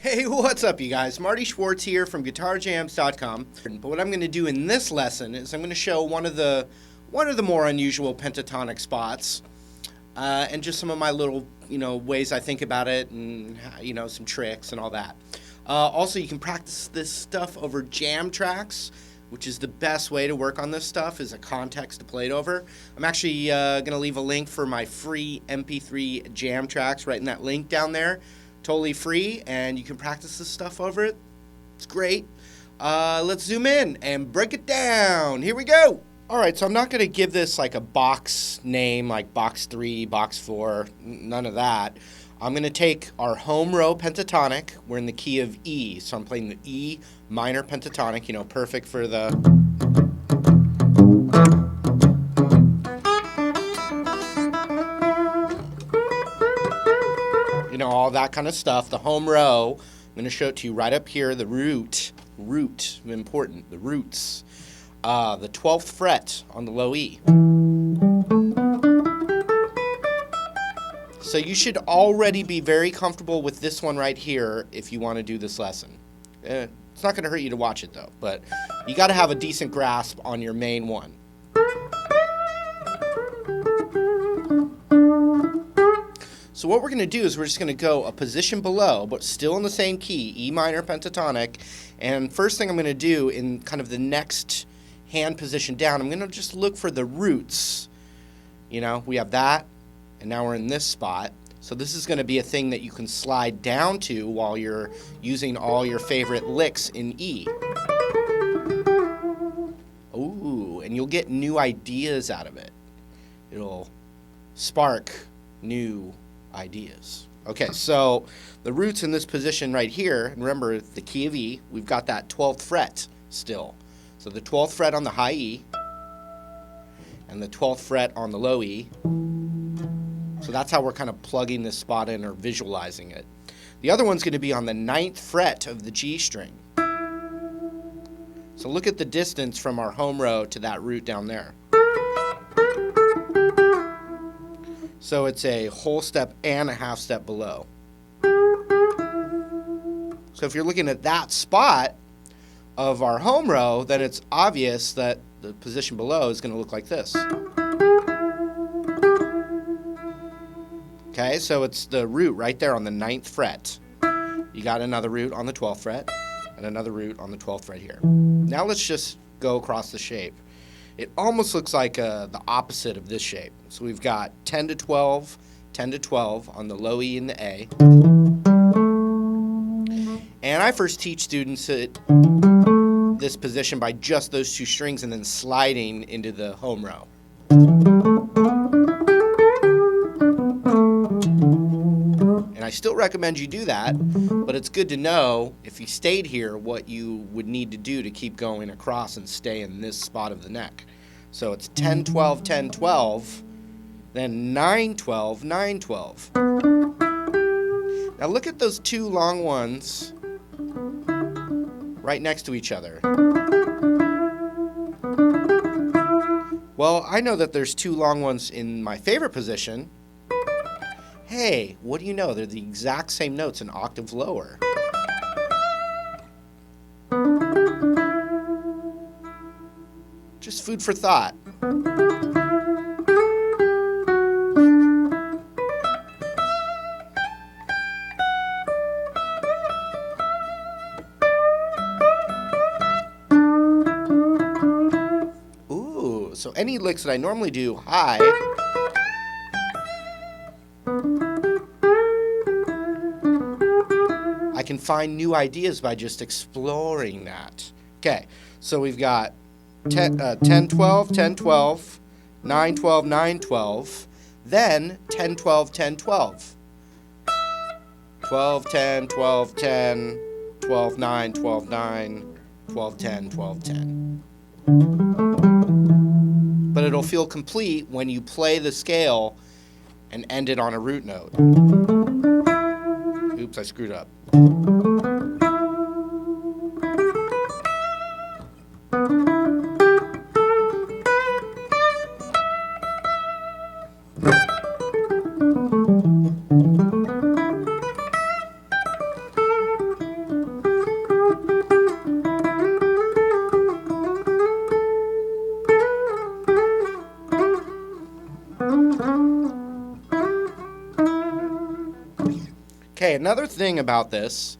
Hey, what's up, you guys? Marty Schwartz here from GuitarJams.com. But what I'm going to do in this lesson is I'm going to show one of the more unusual pentatonic spots, and just some of my little ways I think about it, and some tricks and all that. Also, you can practice this stuff over jam tracks, which is the best way to work on this stuff, is a context to play it over. I'm actually going to leave a link for my free MP3 jam tracks right in that link down there. Totally free, and you can practice this stuff over it. It's great. Let's zoom in and break it down. Here we go. All right, so I'm not going to give this like a box name, like box 3, box 4, none of that. I'm going to take our home row pentatonic. We're in the key of E, so I'm playing the E minor pentatonic, perfect for the... all that kind of stuff. The home row, I'm going to show it to you right up here, the root, important, the roots. The 12th fret on the low E. So you should already be very comfortable with this one right here if you want to do this lesson. It's not going to hurt you to watch it though, but you got to have a decent grasp on your main one. So what we're going to do is we're just going to go a position below, but still in the same key, E minor pentatonic. And first thing I'm going to do in kind of the next hand position down, I'm going to just look for the roots. We have that, and now we're in this spot. So this is going to be a thing that you can slide down to while you're using all your favorite licks in E. Ooh, and you'll get new ideas out of it. It'll spark new ideas. Okay, so the roots in this position right here, and remember the key of E, we've got that 12th fret still. So the 12th fret on the high E and the 12th fret on the low E. So that's how we're kind of plugging this spot in or visualizing it. The other one's going to be on the 9th fret of the G string. So look at the distance from our home row to that root down there. So it's a whole step and a half step below. So if you're looking at that spot of our home row, then it's obvious that the position below is going to look like this. Okay, so it's the root right there on the 9th fret. You got another root on the 12th fret and another root on the 12th fret here. Now let's just go across the shape. It almost looks like the opposite of this shape. So we've got 10 to 12, 10 to 12 on the low E and the A. And I first teach students this position by just those two strings and then sliding into the home row. And I still recommend you do that, but it's good to know if you stayed here what you would need to do to keep going across and stay in this spot of the neck. So it's 10, 12, 10, 12, then 9, 12, 9, 12. Now look at those two long ones right next to each other. Well, I know that there's two long ones in my favorite position. Hey, what do you know? They're the exact same notes, an octave lower. Just food for thought. Ooh, so any licks that I normally do high, I can find new ideas by just exploring that. Okay, so we've got 10, 12, 10, 12, 9, 12, 9, 12, then 10, 12, 10, 12. 12, 10, 12, 10, 12, 9, 12, 9, 12, 10, 12, 10. But it'll feel complete when you play the scale and end it on a root note. Oops, I screwed up. Okay, another thing about this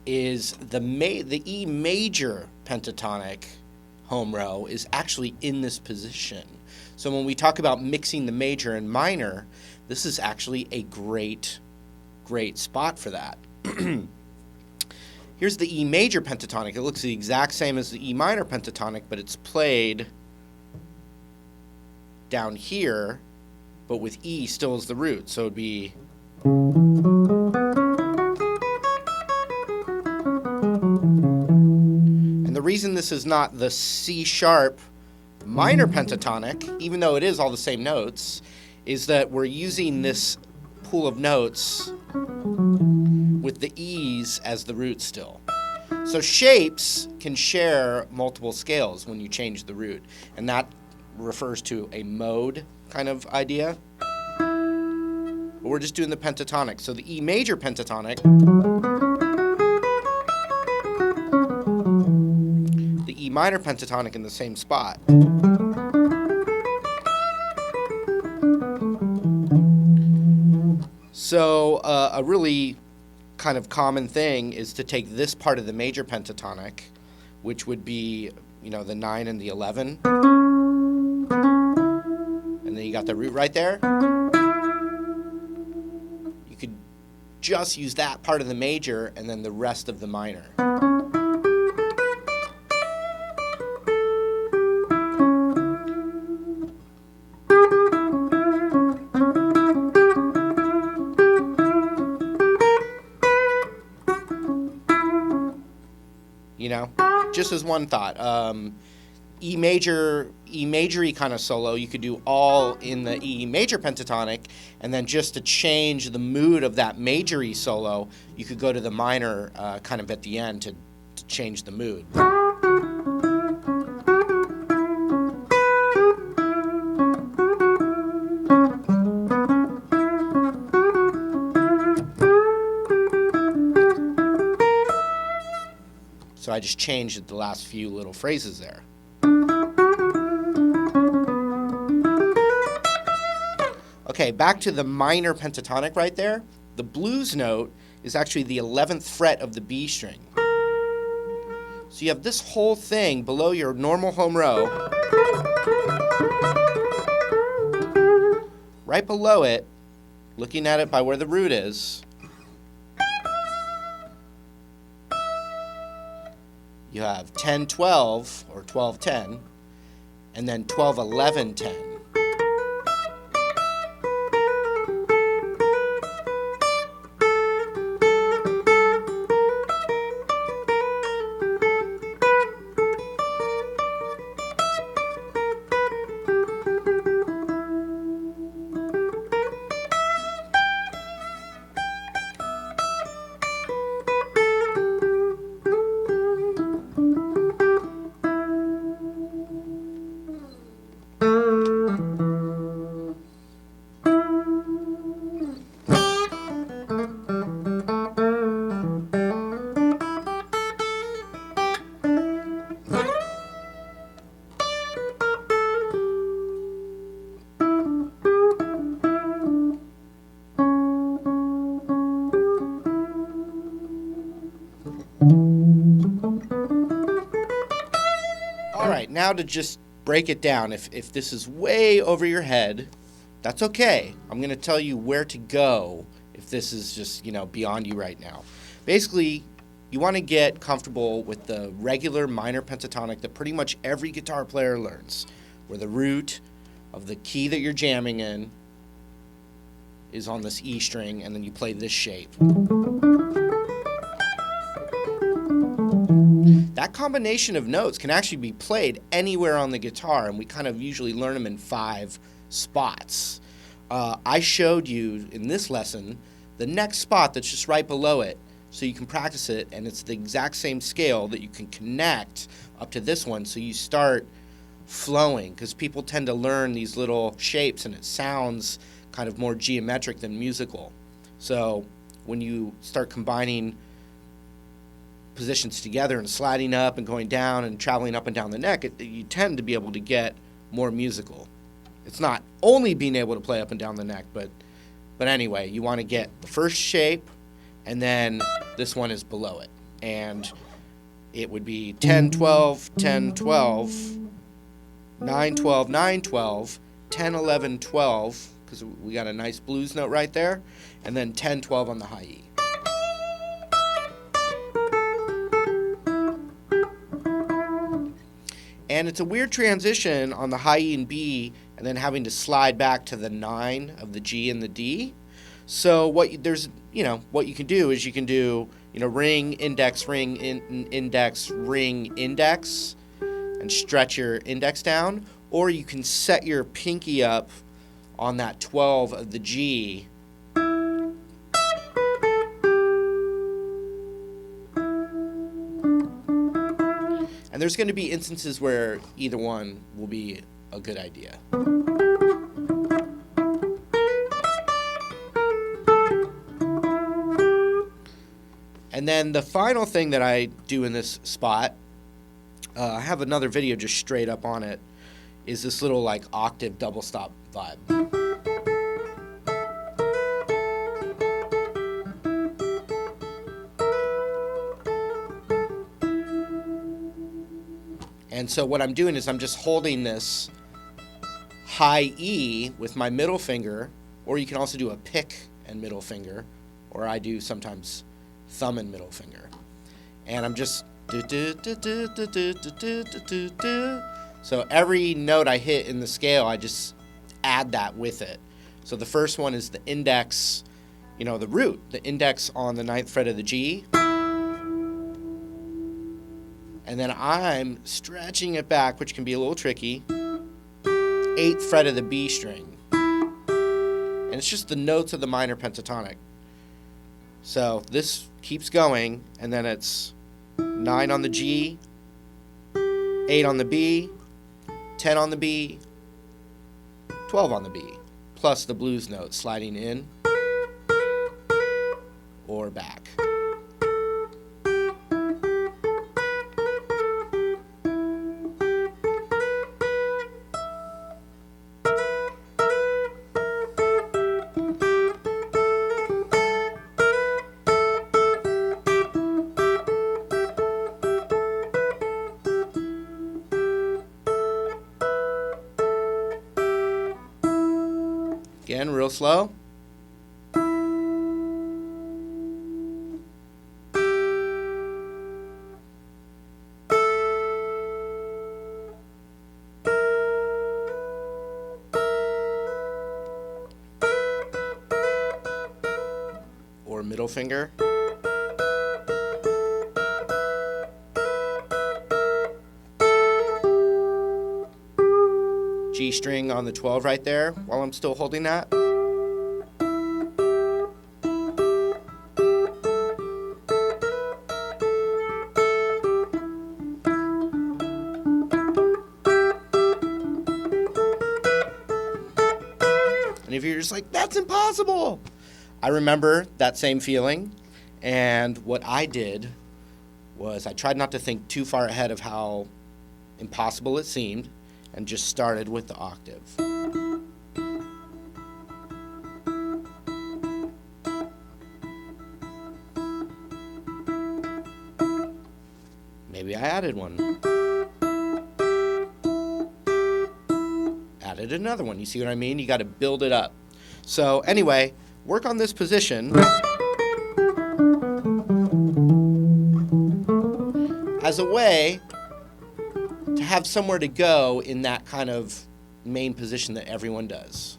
is the E major pentatonic home row is actually in this position. So when we talk about mixing the major and minor, this is actually a great spot for that. Here's the E major pentatonic. It looks the exact same as the E minor pentatonic, but it's played down here, but with E still as the root. So it would be... And the reason this is not the C sharp minor pentatonic, even though it is all the same notes, is that we're using this pool of notes with the E's as the root still. So shapes can share multiple scales when you change the root, and that refers to a mode kind of idea. But we're just doing the pentatonic. So the E major pentatonic, the E minor pentatonic in the same spot. So a really kind of common thing is to take this part of the major pentatonic, which would be, you know, the 9 and the 11, and then you got the root right there. You could just use that part of the major and then the rest of the minor. You know, just as one thought. E majory kind of solo, you could do all in the E major pentatonic, and then just to change the mood of that majory solo, you could go to the minor kind of at the end to change the mood. So I just changed the last few little phrases there. Okay, back to the minor pentatonic right there. The blues note is actually the 11th fret of the B string. So you have this whole thing below your normal home row. Right below it, looking at it by where the root is, you have 10-12 or 12-10, and then 12-11-10. Alright, now to just break it down, if this is way over your head, that's okay. I'm going to tell you where to go if this is just, you know, beyond you right now. Basically, you want to get comfortable with the regular minor pentatonic that pretty much every guitar player learns, where the root of the key that you're jamming in is on this E string, and then you play this shape. That combination of notes can actually be played anywhere on the guitar, and we kind of usually learn them in 5 spots. I showed you in this lesson the next spot that's just right below it, so you can practice it, and it's the exact same scale that you can connect up to this one, so you start flowing, because people tend to learn these little shapes, and it sounds kind of more geometric than musical. So when you start combining positions together and sliding up and going down and traveling up and down the neck, you tend to be able to get more musical. It's not only being able to play up and down the neck, but anyway, you want to get the first shape and then this one is below it. And it would be 10, 12, 10, 12, 9, 12, 9, 12, 10, 11, 12, because we got a nice blues note right there, and then 10, 12 on the high E. And it's a weird transition on the high E and B, and then having to slide back to the 9 of the G and the D. So what you can do is you can do, ring, index, ring, index, ring, index, and stretch your index down, or you can set your pinky up on that 12 of the G. And there's going to be instances where either one will be a good idea. And then the final thing that I do in this spot, I have another video just straight up on it, is this little like octave double stop vibe. And so what I'm doing is I'm just holding this high E with my middle finger, or you can also do a pick and middle finger, or I do sometimes thumb and middle finger. And I'm just so every note I hit in the scale, I just add that with it. So the first one is the index, the root, the index on the 9th fret of the G. And then I'm stretching it back, which can be a little tricky, 8th fret of the B string. And it's just the notes of the minor pentatonic. So this keeps going, and then it's 9 on the G, 8 on the B, 10 on the B, 12 on the B, plus the blues note sliding in or back. Again, real slow. Or middle finger. G string on the 12 right there while I'm still holding that. And if you're just like, that's impossible, I remember that same feeling, and what I did was I tried not to think too far ahead of how impossible it seemed, and just started with the octave. Maybe I added one. Added another one. You see what I mean? You got to build it up. So anyway, work on this position as a way to have somewhere to go in that kind of main position that everyone does.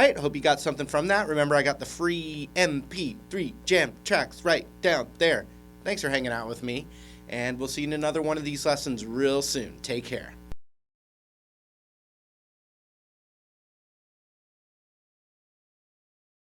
right, hope you got something from that. Remember, I got the free MP3 jam tracks right down there. Thanks for hanging out with me, and we'll see you in another one of these lessons real soon. Take care.